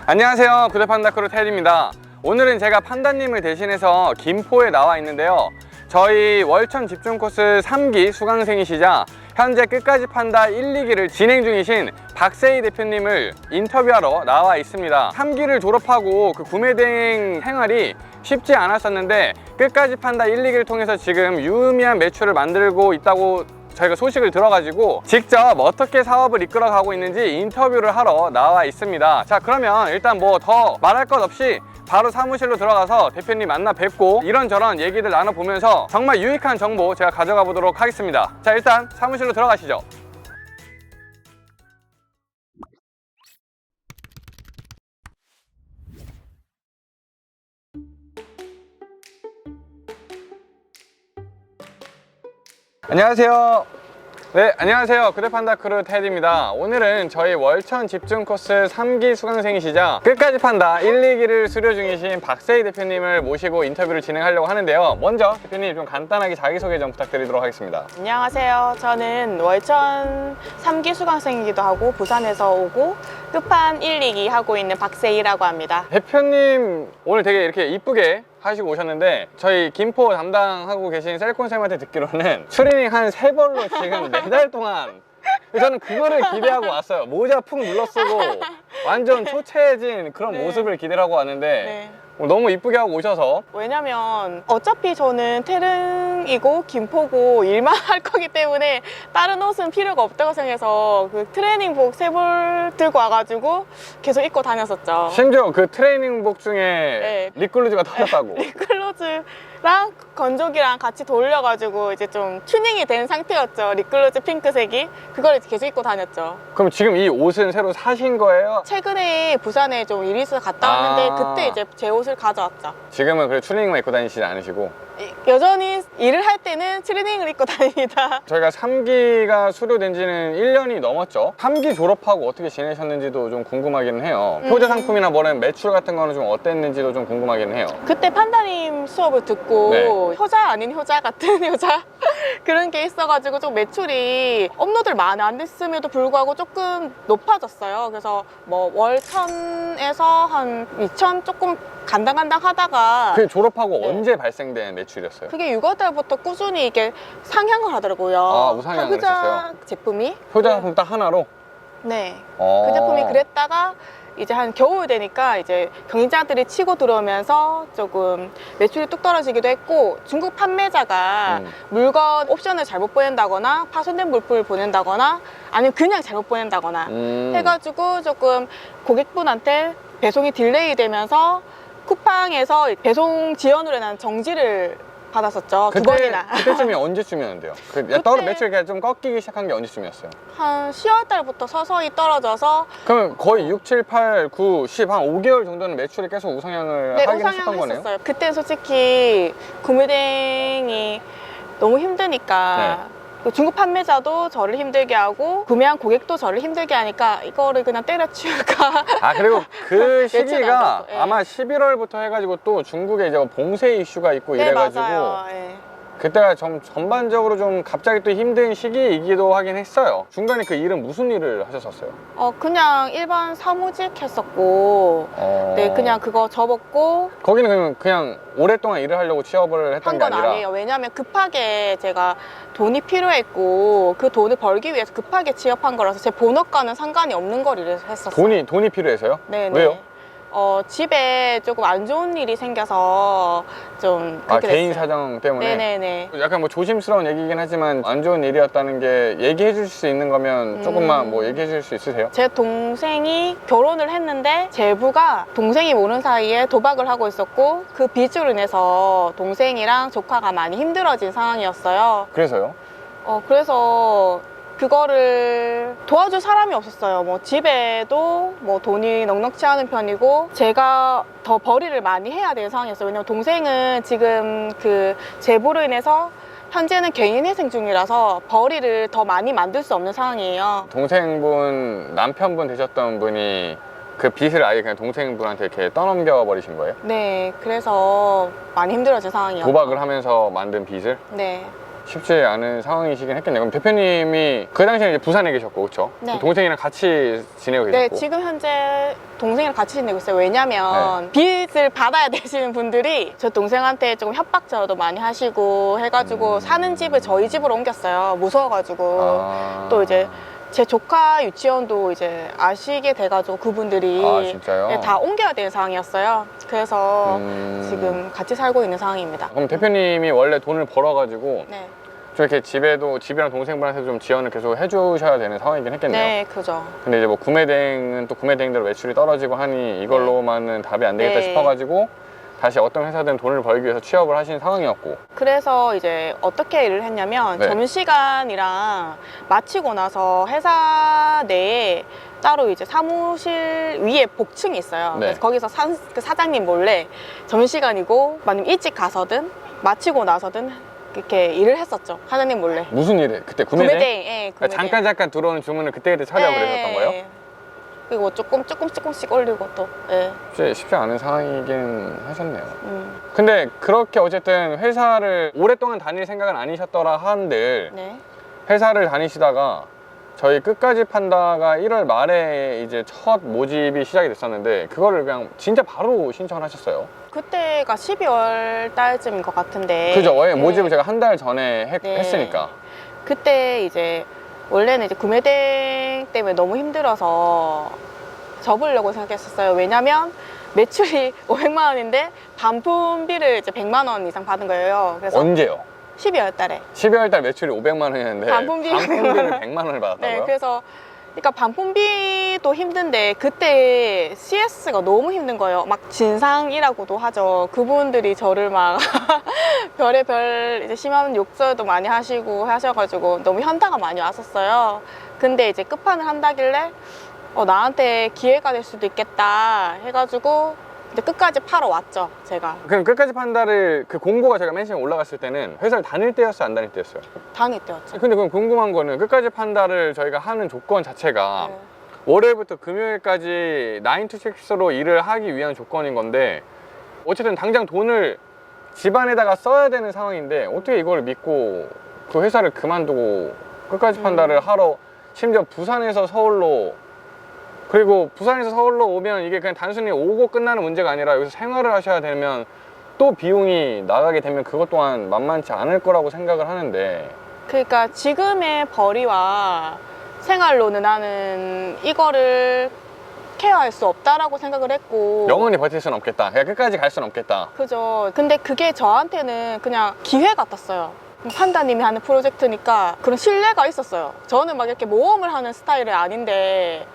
안녕하세요, 구대판다크루 테리입니다. 오늘은 제가 판다님을 대신해서 김포에 나와 있는데요. 저희 월천 집중 코스 3기 수강생이시자 현재 끝까지 판다 1, 2기를 진행 중이신 박세희 대표님을 인터뷰하러 나와 있습니다. 3기를 졸업하고 그 구매대행 생활이 쉽지 않았었는데 끝까지 판다 1, 2기를 통해서 지금 유의미한 매출을 만들고 있다고 저희가 소식을 들어가지고 직접 어떻게 사업을 이끌어 가고 있는지 인터뷰를 하러 나와 있습니다. 자, 그러면 일단 뭐 더 말할 것 없이 바로 사무실로 들어가서 대표님 만나 뵙고 이런저런 얘기들 나눠보면서 정말 유익한 정보 제가 가져가 보도록 하겠습니다. 자, 일단 사무실로 들어가시죠. 안녕하세요. 네, 안녕하세요. 구대판다크루 테디입니다. 오늘은 저희 월천 집중 코스 3기 수강생이시자 끝까지 판다 1, 2기를 수료 중이신 박세희 대표님을 모시고 인터뷰를 진행하려고 하는데요. 먼저 대표님 좀 간단하게 자기소개 좀 부탁드리도록 하겠습니다. 안녕하세요. 저는 월천 3기 수강생이기도 하고 부산에서 오고 끝판 1, 2기 하고 있는 박세희라고 합니다. 대표님 오늘 되게 이렇게 이쁘게 하시고 오셨는데 저희 김포 담당하고 계신 셀콘쌤한테 듣기로는 추리닝 한 3벌로 지금 4달 동안 저는 그거를 기대하고 왔어요. 모자 푹 눌러쓰고 완전 초췌해진 그런 네. 모습을 기대하고 왔는데 네. 너무 이쁘게 하고 오셔서 왜냐면 어차피 저는 태릉이고 김포고 일만 할 거기 때문에 다른 옷은 필요가 없다고 생각해서 그 트레이닝복 3벌 들고 와가지고 계속 입고 다녔었죠. 심지어 그 트레이닝복 중에 네. 립글루즈가 터졌다고. 립글로즈랑 건조기랑 같이 돌려가지고 이제 좀 튜닝이 된 상태였죠. 립글로즈 핑크색이. 그걸 계속 입고 다녔죠. 그럼 지금 이 옷은 새로 사신 거예요? 최근에 부산에 좀 일이 있어서 갔다 왔는데 그때 이제 제 옷을 가져왔죠. 지금은 그래 추리닝만 입고 다니시지 않으시고 여전히 일을 할 때는 트레이닝을 입고 다닙니다. 저희가 3기가 수료된 지는 1년이 넘었죠. 3기 졸업하고 어떻게 지내셨는지도 좀 궁금하기는 해요. 효자 상품이나 뭐는 매출 같은 거는 좀 어땠는지도 좀 궁금하기는 해요. 그때 판다님 수업을 듣고 네. 효자 아닌 효자 같은 효자 그런 게 있어가지고 좀 매출이 업로드를 많이 안 됐음에도 불구하고 조금 높아졌어요. 그래서 뭐 월 1000에서 한 2000 조금 간당간당 하다가 그 졸업하고 네. 언제 발생된 매출이었어요? 그게 6월달부터 꾸준히 이게 상향을 하더라고요. 아, 우상향을 효자 했었어요? 제품이. 효자 상품 딱 하나로? 네. 어. 그 제품이 그랬다가 이제 한 겨울 되니까 이제 경쟁자들이 치고 들어오면서 조금 매출이 뚝 떨어지기도 했고 중국 판매자가 물건 옵션을 잘못 보낸다거나 파손된 물품을 보낸다거나 아니면 그냥 잘못 보낸다거나 해가지고 조금 고객분한테 배송이 딜레이 되면서 쿠팡에서 배송 지연으로 인한 정지를 받았었죠. 두 번이나. 그때쯤이 언제쯤이었는데요? 매출이 좀 꺾이기 시작한 게 언제쯤이었어요? 한 10월 달부터 서서히 떨어져서 그러면 거의 6, 7, 8, 9, 10, 한 5개월 정도는 매출이 계속 우상향을 네, 하긴 우상향을 했었던 거네요? 했었어요. 그때 솔직히 구매대행이 너무 힘드니까 중국 판매자도 저를 힘들게 하고 구매한 고객도 저를 힘들게 하니까 이거를 그냥 때려치울까. 아, 그리고 그 며칠 시기가 안 갔어. 예. 아마 11월부터 해가지고 또 중국에 이제 봉쇄 이슈가 있고 네, 이래가지고 맞아요. 예. 그때가 전반적으로 좀 갑자기 또 힘든 시기이기도 하긴 했어요. 중간에 그 일은 무슨 일을 하셨었어요? 그냥 일반 사무직 했었고 네, 그냥 그거 접었고 거기는 그냥 오랫동안 일을 하려고 취업을 했던 한 게 건 아니라 아니에요. 왜냐하면 급하게 제가 돈이 필요했고 그 돈을 벌기 위해서 급하게 취업한 거라서 제 본업과는 상관이 없는 걸 일을 했었어요. 돈이 필요해서요? 네네. 왜요? 집에 조금 안 좋은 일이 생겨서 좀 그렇게 개인 됐어요. 사정 때문에? 네네네. 약간 뭐 조심스러운 얘기긴 하지만 안 좋은 일이었다는 게 얘기해 주실 수 있는 거면 조금만 뭐 얘기해 주실 수 있으세요? 제 동생이 결혼을 했는데 제부가 동생이 모르는 사이에 도박을 하고 있었고 그 빚으로 인해서 동생이랑 조카가 많이 힘들어진 상황이었어요. 그래서요? 그래서 그거를 도와줄 사람이 없었어요. 뭐 집에도 뭐 돈이 넉넉치 않은 편이고 제가 더 벌이를 많이 해야 되는 상황이었어요. 왜냐면 동생은 지금 그 제보로 인해서 현재는 개인회생 중이라서 벌이를 더 많이 만들 수 없는 상황이에요. 동생분, 남편분 되셨던 분이 그 빚을 아예 그냥 동생분한테 이렇게 떠넘겨 버리신 거예요? 네, 그래서 많이 힘들어진 상황이었죠. 도박을 하면서 만든 빚을? 네. 쉽지 않은 상황이시긴 했겠네요. 그럼 대표님이 그 당시에 이제 부산에 계셨고, 그렇죠? 네. 동생이랑 같이 지내고 계셨고. 네, 지금 현재 동생이랑 같이 지내고 있어요. 왜냐면 빚을 받아야 되시는 분들이 저 동생한테 조금 협박전화도 많이 하시고 해가지고 사는 집을 저희 집으로 옮겼어요. 무서워가지고. 또 이제 제 조카 유치원도 이제 아시게 돼가지고 그분들이 아, 진짜요? 네, 다 옮겨야 되는 상황이었어요. 그래서 지금 같이 살고 있는 상황입니다. 그럼 대표님이 원래 돈을 벌어가지고 네, 좀 이렇게 집이랑 동생분한테 좀 지원을 계속 해주셔야 되는 상황이긴 했겠네요. 네, 그죠. 근데 이제 뭐 구매대행은 또 구매대행대로 매출이 떨어지고 하니 이걸로만은 답이 안 되겠다 네. 싶어가지고 다시 어떤 회사든 돈을 벌기 위해서 취업을 하신 상황이었고. 그래서 이제 어떻게 일을 했냐면 네. 점심시간이랑 마치고 나서 회사 내에 따로 이제 사무실 위에 복층이 있어요. 네. 그래서 거기서 그 사장님 몰래 점심시간이고 만약 일찍 가서든 마치고 나서든 이렇게 일을 했었죠. 사장님 몰래. 무슨 일을? 그때 구매대행? 구매대행, 예, 구매대행. 잠깐 들어오는 주문을 그때 처리하고 그러셨던 거예요? 예. 그리고 조금씩 올리고 또. 예. 쉽지 않은 상황이긴 하셨네요. 근데 그렇게 어쨌든 회사를 오랫동안 다닐 생각은 아니셨더라 한들 네. 회사를 다니시다가 저희 끝까지 판다가 1월 말에 이제 첫 모집이 시작이 됐었는데 그거를 그냥 진짜 바로 신청을 하셨어요. 그때가 12월 달쯤인 것 같은데. 그죠? 왜 네. 모집을 제가 한 달 전에 네. 했으니까. 그때 이제 원래는 이제 구매대행 때문에 너무 힘들어서 접으려고 생각했었어요. 왜냐면 매출이 500만 원인데 반품비를 이제 100만 원 이상 받은 거예요. 그래서 언제요? 12월 달에. 12월 달 매출이 500만 원이었는데 반품비가 반품비를 100만 원을 받았다고요? 네, 그래서 그러니까 반품비도 힘든데 그때 CS가 너무 힘든 거예요. 막 진상이라고도 하죠. 그분들이 저를 막 별의별 이제 심한 욕설도 많이 하시고 하셔가지고 너무 현타가 많이 왔었어요. 근데 이제 끝판을 한다길래 나한테 기회가 될 수도 있겠다 해가지고 이제 끝까지 팔아 왔죠, 제가. 그럼 끝까지 판다를 그 공고가 제가 맨 처음에 올라갔을 때는 회사를 다닐 때였어요, 안 다닐 때였어요? 다닐 때였죠. 근데 그럼 궁금한 거는 끝까지 판다를 저희가 하는 조건 자체가 네. 월요일부터 금요일까지 9 to 6로 일을 하기 위한 조건인 건데 어쨌든 당장 돈을 집안에다가 써야 되는 상황인데 어떻게 이걸 믿고 그 회사를 그만두고 끝까지 판다를 하러 심지어 부산에서 서울로 그리고 부산에서 서울로 오면 이게 그냥 단순히 오고 끝나는 문제가 아니라 여기서 생활을 하셔야 되면 또 비용이 나가게 되면 그것 또한 만만치 않을 거라고 생각을 하는데 그러니까 지금의 벌이와 생활로는 나는 이거를 케어할 수 없다라고 생각을 했고 영원히 버틸 수는 없겠다. 그냥 끝까지 갈 수는 없겠다. 그죠. 근데 그게 저한테는 그냥 기회 같았어요. 판다님이 하는 프로젝트니까 그런 신뢰가 있었어요. 저는 막 이렇게 모험을 하는 스타일이 아닌데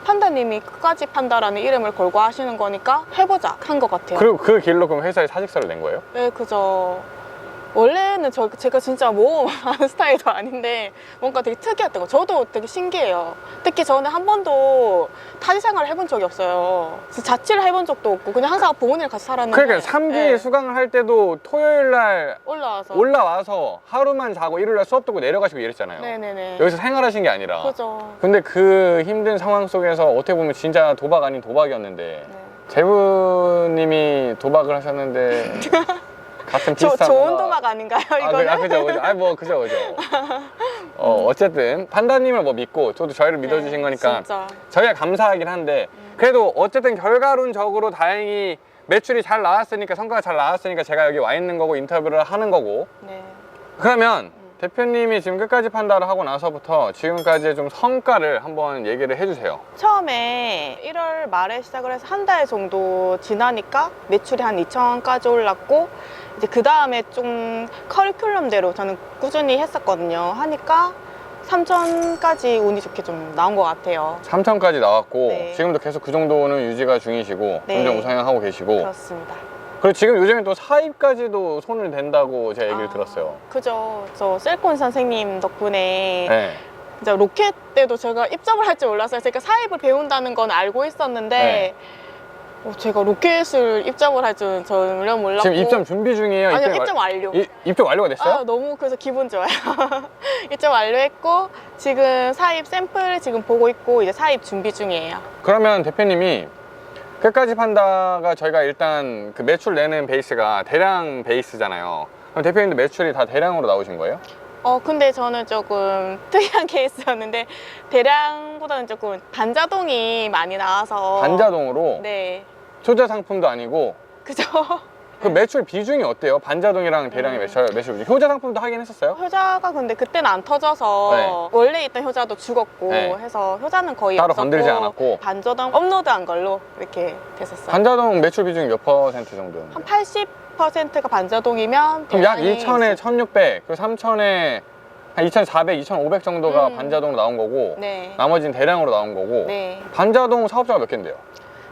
판다님이 끝까지 판다라는 이름을 걸고 하시는 거니까 해보자 한 것 같아요. 그리고 그 길로 그럼 회사에 사직서를 낸 거예요? 네, 그죠. 원래는 제가 진짜 모험하는 스타일도 아닌데 뭔가 되게 특이했던 거. 저도 되게 신기해요. 특히 저는 한 번도 타지 생활을 해본 적이 없어요. 자취를 해본 적도 없고 그냥 항상 부모님이랑 같이 살았는데. 그러니까 3기 네, 수강을 할 때도 토요일 날 올라와서 하루만 자고 일요일 날 수업 듣고 내려가시고 이랬잖아요. 네네네. 여기서 생활하신 게 아니라. 그죠. 근데 그 힘든 상황 속에서 어떻게 보면 진짜 도박 아닌 도박이었는데 네. 재부님이 도박을 하셨는데 같은 비슷한 좋은 도박 아닌가요, 이거는? 그죠. 그죠. 어쨌든 판다님을 뭐 믿고 저도 저희를 믿어주신 네, 거니까 진짜. 저희가 감사하긴 한데 그래도 어쨌든 결과론적으로 다행히 매출이 잘 나왔으니까 성과가 잘 나왔으니까 제가 여기 와 있는 거고 인터뷰를 하는 거고 네. 그러면 대표님이 지금 끝까지 판다를 하고 나서부터 지금까지의 좀 성과를 한번 얘기를 해주세요. 처음에 1월 말에 시작을 해서 한 달 정도 지나니까 매출이 한 2천까지 올랐고 이제 그 다음에 좀 커리큘럼대로 저는 꾸준히 했었거든요. 하니까 3천까지 운이 좋게 좀 나온 것 같아요. 3천까지 나왔고 네. 지금도 계속 그 정도는 유지가 중이시고 네. 점점 우상향하고 계시고 그렇습니다. 그리고 지금 요즘에 또 사입까지도 손을 댄다고 제가 얘기를 들었어요. 그죠. 저 셀콘 선생님 덕분에 네. 진짜 로켓 때도 제가 입점을 할 줄 몰랐어요. 제가 사입을 배운다는 건 알고 있었는데 네. 제가 로켓을 입점을 할 줄은 전혀 몰랐고. 지금 입점 준비 중이에요? 아니요, 입점 완료. 입점 완료가 됐어요? 너무 그래서 기분 좋아요. 입점 완료했고 지금 사입 샘플 지금 보고 있고 이제 사입 준비 중이에요. 그러면 대표님이 끝까지 판다가 저희가 일단 그 매출 내는 베이스가 대량 베이스잖아요. 그럼 대표님도 매출이 다 대량으로 나오신 거예요? 근데 저는 조금 특이한 케이스였는데 대량보다는 조금 반자동이 많이 나와서 반자동으로? 네, 소자 상품도 아니고. 그죠. 그 매출 비중이 어때요? 반자동이랑 대량의 매출 비중. 효자 상품도 하긴 했었어요? 효자가 근데 그때는 안 터져서 네. 원래 있던 효자도 죽었고 네. 해서 효자는 거의 따로 없었고 건들지 않았고. 반자동 업로드한 걸로 이렇게 됐었어요. 반자동 매출 비중이 몇 퍼센트 정도였나요? 한 80%가 반자동이면 그럼 약 대량이 2,000에 1,600, 그 3,000에 한 2,400, 2,500 정도가 반자동으로 나온 거고 네. 나머지는 대량으로 나온 거고. 네. 반자동 사업자가 몇 개인데요?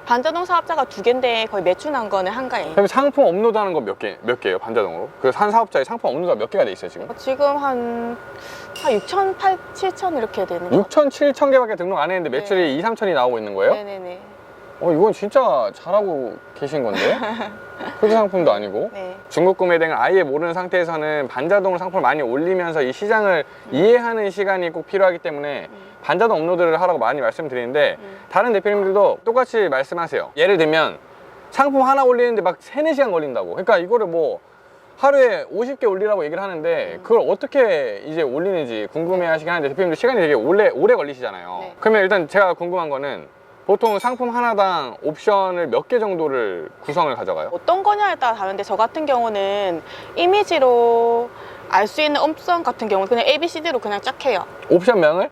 반자동 사업자가 2개인데 거의 매출 난 거는 한 가예요. 그럼 상품 업로드하는 거 몇 개예요? 반자동으로? 그 한 사업자의 상품 업로드가 몇 개가 돼 있어요 지금? 지금 한 6천, 8, 7천 이렇게 되는 거. 6천, 7천 개밖에 등록 안 했는데 매출이 2, 3천이 나오고 있는 거예요? 네네네. 이건 진짜 잘하고 계신 건데? 효자 상품도 아니고. 네. 중국 구매 등을 아예 모르는 상태에서는 반자동 상품을 많이 올리면서 이 시장을 이해하는 시간이 꼭 필요하기 때문에 반자동 업로드를 하라고 많이 말씀드리는데 다른 대표님들도 똑같이 말씀하세요. 예를 들면 상품 하나 올리는데 막 3, 4시간 걸린다고. 그러니까 이거를 뭐 하루에 50개 올리라고 얘기를 하는데 그걸 어떻게 이제 올리는지 궁금해 하시긴 하는데 대표님도 시간이 되게 오래 걸리시잖아요. 네. 그러면 일단 제가 궁금한 거는 보통 상품 하나당 옵션을 몇 개 정도를 구성을 가져가요? 어떤 거냐에 따라 다른데 저 같은 경우는 이미지로 알 수 있는 옵션 같은 경우는 그냥 ABCD로 그냥 쫙 해요. 옵션명을?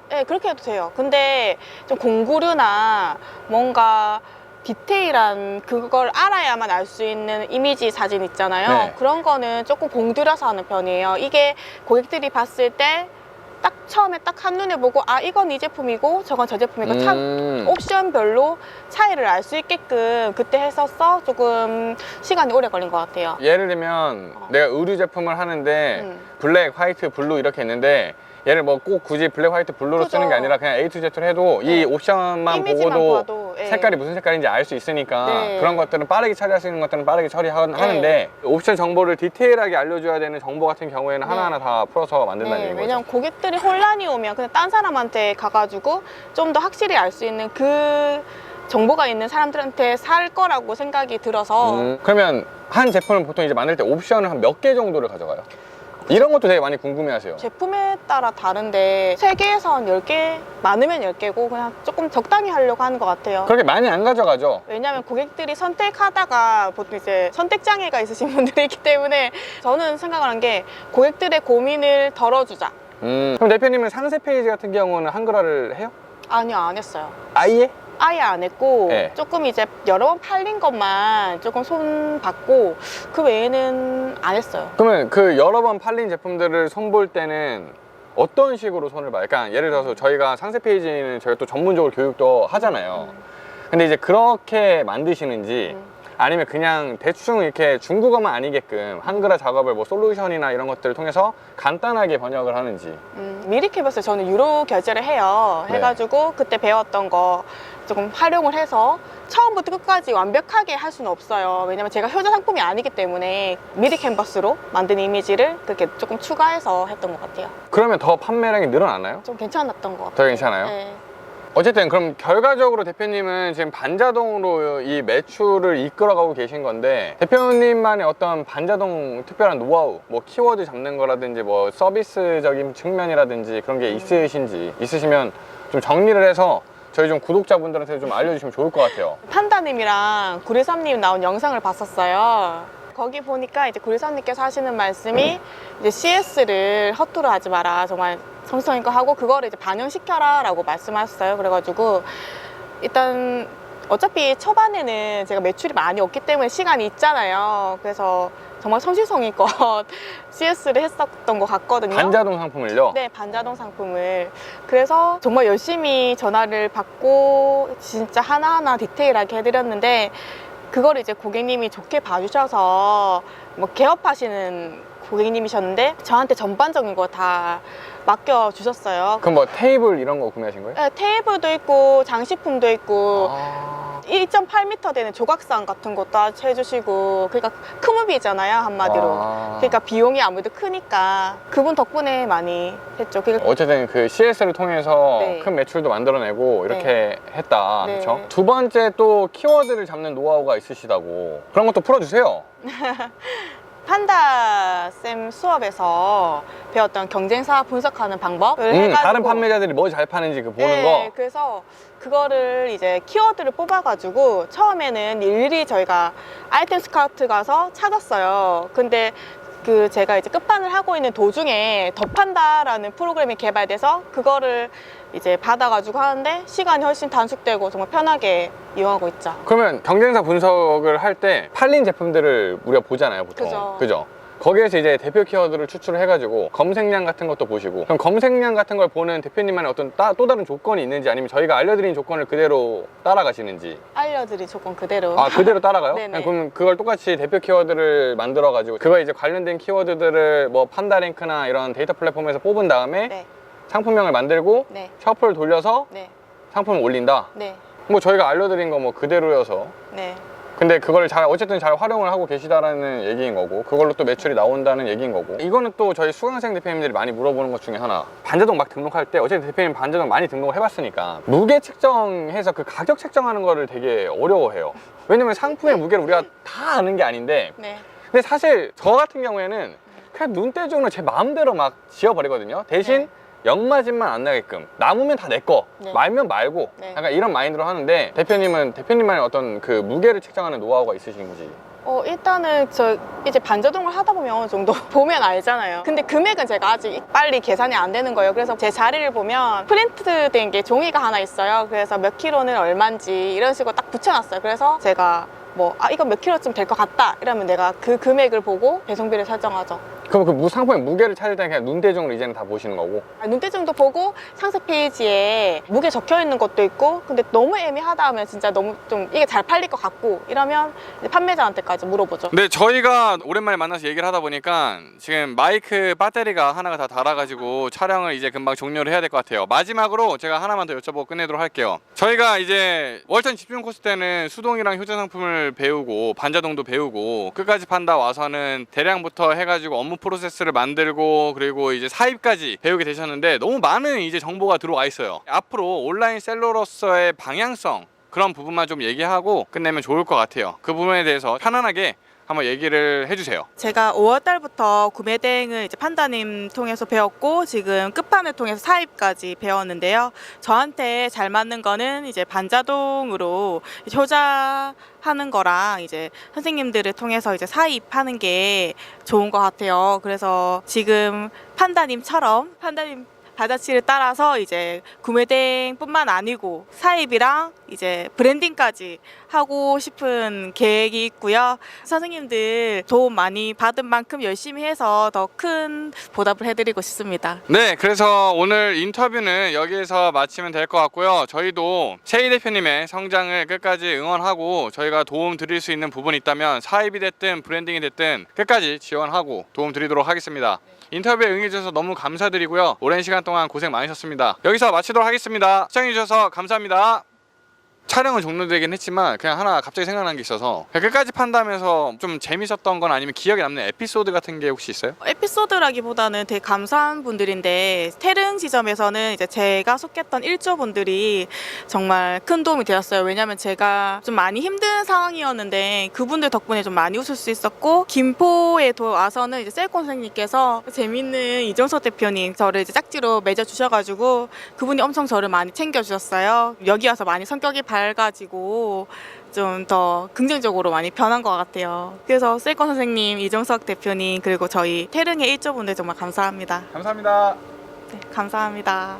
네, 그렇게 해도 돼요. 근데 좀 공구류나 뭔가 디테일한 그걸 알아야만 알 수 있는 이미지 사진 있잖아요. 네. 그런 거는 조금 공들여서 하는 편이에요. 이게 고객들이 봤을 때 딱 처음에 딱 한눈에 보고 아 이건 이 제품이고 저건 저 제품이고 옵션별로 차이를 알 수 있게끔 그때 했었어. 조금 시간이 오래 걸린 것 같아요. 예를 들면 내가 의류 제품을 하는데 블랙, 화이트, 블루 이렇게 있는데 얘를 뭐 꼭 굳이 블랙, 화이트, 블루로 그죠. 쓰는 게 아니라 그냥 A to Z로 해도 네. 이 옵션만 이미지만 보고도 봐도, 예. 색깔이 무슨 색깔인지 알 수 있으니까 네. 그런 것들은 빠르게 처리할 수 있는 것들은 빠르게 처리하는데 옵션 정보를 디테일하게 알려줘야 되는 정보 같은 경우에는 하나하나 다 풀어서 만든다는 네, 얘기인 왜냐면 거죠. 고객들이 혼란이 오면 그냥 딴 사람한테 가가지고 좀 더 확실히 알 수 있는 그 정보가 있는 사람들한테 살 거라고 생각이 들어서 그러면 한 제품을 보통 이제 만들 때 옵션을 한 몇 개 정도를 가져가요? 이런 것도 되게 많이 궁금해하세요. 제품에 따라 다른데 3개에서 한 10개, 많으면 10개고 그냥 조금 적당히 하려고 하는 것 같아요. 그렇게 많이 안 가져가죠? 왜냐하면 고객들이 선택하다가 보통 이제 선택장애가 있으신 분들이 있기 때문에 저는 생각하는 게 고객들의 고민을 덜어주자. 그럼 대표님은 상세 페이지 같은 경우는 한글화를 해요? 아니요, 안 했어요. 아예? 아예 안 했고 네. 조금 이제 여러 번 팔린 것만 조금 손 받고 그 외에는 안 했어요. 그러면 그 여러 번 팔린 제품들을 손볼 때는 어떤 식으로 손을 봐요? 그러니까 예를 들어서 저희가 상세 페이지는 저희가 또 전문적으로 교육도 하잖아요. 근데 이제 그렇게 만드시는지 아니면 그냥 대충 이렇게 중국어만 아니게끔 한글화 작업을 뭐 솔루션이나 이런 것들을 통해서 간단하게 번역을 하는지. 미리캡에서 저는 유료 결제를 해요. 네. 해가지고 그때 배웠던 거 조금 활용을 해서 처음부터 끝까지 완벽하게 할 수는 없어요. 왜냐면 제가 효자 상품이 아니기 때문에 미리 캔버스로 만든 이미지를 그렇게 조금 추가해서 했던 것 같아요. 그러면 더 판매량이 늘어나나요? 좀 괜찮았던 것 같아요. 더 괜찮아요? 네. 어쨌든 그럼 결과적으로 대표님은 지금 반자동으로 이 매출을 이끌어가고 계신 건데 대표님만의 어떤 반자동 특별한 노하우, 뭐 키워드 잡는 거라든지 뭐 서비스적인 측면이라든지 그런 게 있으시면 좀 정리를 해서 저희 좀 구독자분들한테 좀 알려주시면 좋을 것 같아요. 판다님이랑 구리삼님 나온 영상을 봤었어요. 거기 보니까 이제 구리삼님께서 하시는 말씀이 이제 CS를 허투루 하지 마라. 정말 성성껏 하고 그거를 이제 반영시켜라 라고 말씀하셨어요. 그래가지고 일단 어차피 초반에는 제가 매출이 많이 없기 때문에 시간이 있잖아요. 그래서 정말 성실성의껏 CS를 했었던 것 같거든요. 반자동 상품을요? 네, 반자동 상품을. 그래서 정말 열심히 전화를 받고 진짜 하나하나 디테일하게 해드렸는데 그걸 이제 고객님이 좋게 봐주셔서 뭐 개업하시는 고객님이셨는데 저한테 전반적인 거 다 맡겨주셨어요. 그럼 뭐 테이블 이런 거 구매하신 거예요? 네, 테이블도 있고 장식품도 있고 1.8m 되는 조각상 같은 것도 해주시고 그러니까 크무비잖아요 한마디로. 그러니까 비용이 아무래도 크니까 그분 덕분에 많이 했죠. 어쨌든 그 CS를 통해서 네. 큰 매출도 만들어내고 이렇게 했다. 네. 그렇죠? 두 번째 또 키워드를 잡는 노하우가 있으시다고. 그런 것도 풀어주세요. 판다 쌤 수업에서 배웠던 경쟁사 분석하는 방법을 해가지고 다른 판매자들이 뭐 잘 파는지 그 보는 네, 거. 그래서 그거를 이제 키워드를 뽑아가지고 처음에는 일일이 저희가 아이템 스카우트 가서 찾았어요. 근데 그 제가 이제 끝판을 하고 있는 도중에 더 판다라는 프로그램이 개발돼서 그거를 이제 받아가지고 하는데 시간이 훨씬 단축되고 정말 편하게 이용하고 있죠. 그러면 경쟁사 분석을 할 때 팔린 제품들을 우리가 보잖아요, 보통. 그죠. 그죠? 거기에서 이제 대표 키워드를 추출을 해가지고 검색량 같은 것도 보시고, 그럼 검색량 같은 걸 보는 대표님만의 어떤 또 다른 조건이 있는지, 아니면 저희가 알려드린 조건을 그대로 따라가시는지. 알려드린 조건 그대로. 아, 그대로 따라가요? 네네. 그럼 그걸 똑같이 대표 키워드를 만들어가지고 그거에 이제 관련된 키워드들을 뭐 판다랭크나 이런 데이터 플랫폼에서 뽑은 다음에 네, 상품명을 만들고 네, 셔플을 돌려서 네, 상품을 올린다. 네, 뭐 저희가 알려드린 거 뭐 그대로여서, 네. 근데 그걸 어쨌든 잘 활용을 하고 계시다라는 얘기인 거고, 그걸로 또 매출이 나온다는 얘기인 거고. 이거는 또 저희 수강생 대표님들이 많이 물어보는 것 중에 하나, 반자동 막 등록할 때 어쨌든 대표님 반자동 많이 등록을 해봤으니까 무게 측정해서 그 가격 책정하는 거를 되게 어려워해요. 왜냐면 상품의 무게를 우리가 다 아는 게 아닌데, 네. 근데 사실 저 같은 경우에는 그냥 눈대중으로 제 마음대로 막 지어버리거든요. 대신 네. 역마진만 안 나게끔, 남으면 다 내 거, 네. 말면 말고, 네. 약간 이런 마인드로 하는데, 대표님만의 어떤 그 무게를 책정하는 노하우가 있으신지. 일단은 저 이제 반자동을 하다 보면 어느 정도 보면 알잖아요. 근데 금액은 제가 아직 빨리 계산이 안 되는 거예요. 그래서 제 자리를 보면 프린트된 게 종이가 하나 있어요. 그래서 몇 킬로는 얼마인지 이런 식으로 딱 붙여놨어요. 그래서 제가 이거 몇 킬로쯤 될 것 같다 이러면 내가 그 금액을 보고 배송비를 설정하죠. 그럼 그 상품의 무게를 찾을 때는 그냥 눈대중으로 이제는 다 보시는 거고. 눈대중도 보고 상세 페이지에 무게 적혀 있는 것도 있고, 근데 너무 애매하다 하면 진짜 너무 좀 이게 잘 팔릴 것 같고 이러면 이제 판매자한테까지 물어보죠. 네, 저희가 오랜만에 만나서 얘기를 하다 보니까 지금 마이크 배터리가 하나가 다 닳아가지고 촬영을 이제 금방 종료를 해야 될 것 같아요. 마지막으로 제가 하나만 더 여쭤보고 끝내도록 할게요. 저희가 이제 월천 집중 코스 때는 수동이랑 효자 상품을 배우고 반자동도 배우고 끝까지 판다 와서는 대량부터 해가지고 업무 프로세스를 만들고 그리고 이제 사입까지 배우게 되셨는데, 너무 많은 이제 정보가 들어와 있어요. 앞으로 온라인 셀러로서의 방향성, 그런 부분만 좀 얘기하고 끝내면 좋을 것 같아요. 그 부분에 대해서 편안하게 한번 얘기를 해주세요. 제가 5월 달부터 구매 대행을 이제 판다님 통해서 배웠고, 지금 끝판을 통해서 사입까지 배웠는데요. 저한테 잘 맞는 거는 이제 반자동으로 효자하는 거랑 이제 선생님들을 통해서 이제 사입하는 게 좋은 것 같아요. 그래서 지금 판다님처럼 판다님 바다치를 따라서 이제 구매 대행뿐만 아니고 사입이랑 이제 브랜딩까지 하고 싶은 계획이 있고요. 선생님들 도움 많이 받은 만큼 열심히 해서 더 큰 보답을 해드리고 싶습니다. 네, 그래서 오늘 인터뷰는 여기에서 마치면 될 것 같고요. 저희도 최희 대표님의 성장을 끝까지 응원하고, 저희가 도움 드릴 수 있는 부분이 있다면 사입이 됐든 브랜딩이 됐든 끝까지 지원하고 도움 드리도록 하겠습니다. 인터뷰에 응해주셔서 너무 감사드리고요. 오랜 시간 동안 고생 많으셨습니다. 여기서 마치도록 하겠습니다. 시청해주셔서 감사합니다. 촬영은 종료되긴 했지만 그냥 하나 갑자기 생각난 게 있어서, 그냥 끝까지 판다면서 좀 재밌었던 건 아니면 기억에 남는 에피소드 같은 게 혹시 있어요? 에피소드라기보다는 되게 감사한 분들인데, 태릉 지점에서는 이제 제가 속했던 1조 분들이 정말 큰 도움이 되었어요. 왜냐면 제가 좀 많이 힘든 상황이었는데 그분들 덕분에 좀 많이 웃을 수 있었고, 김포에 와서는 이제 셀콘 선생님께서 재밌는 이정석 대표님 저를 이제 짝지로 맺어주셔가지고 그분이 엄청 저를 많이 챙겨주셨어요. 여기 와서 많이 성격이 밝아지고 좀 더 긍정적으로 많이 변한 것 같아요. 그래서 셀콘 선생님, 이정석 대표님, 그리고 저희 태릉의 1조분들 정말 감사합니다. 감사합니다. 네, 감사합니다.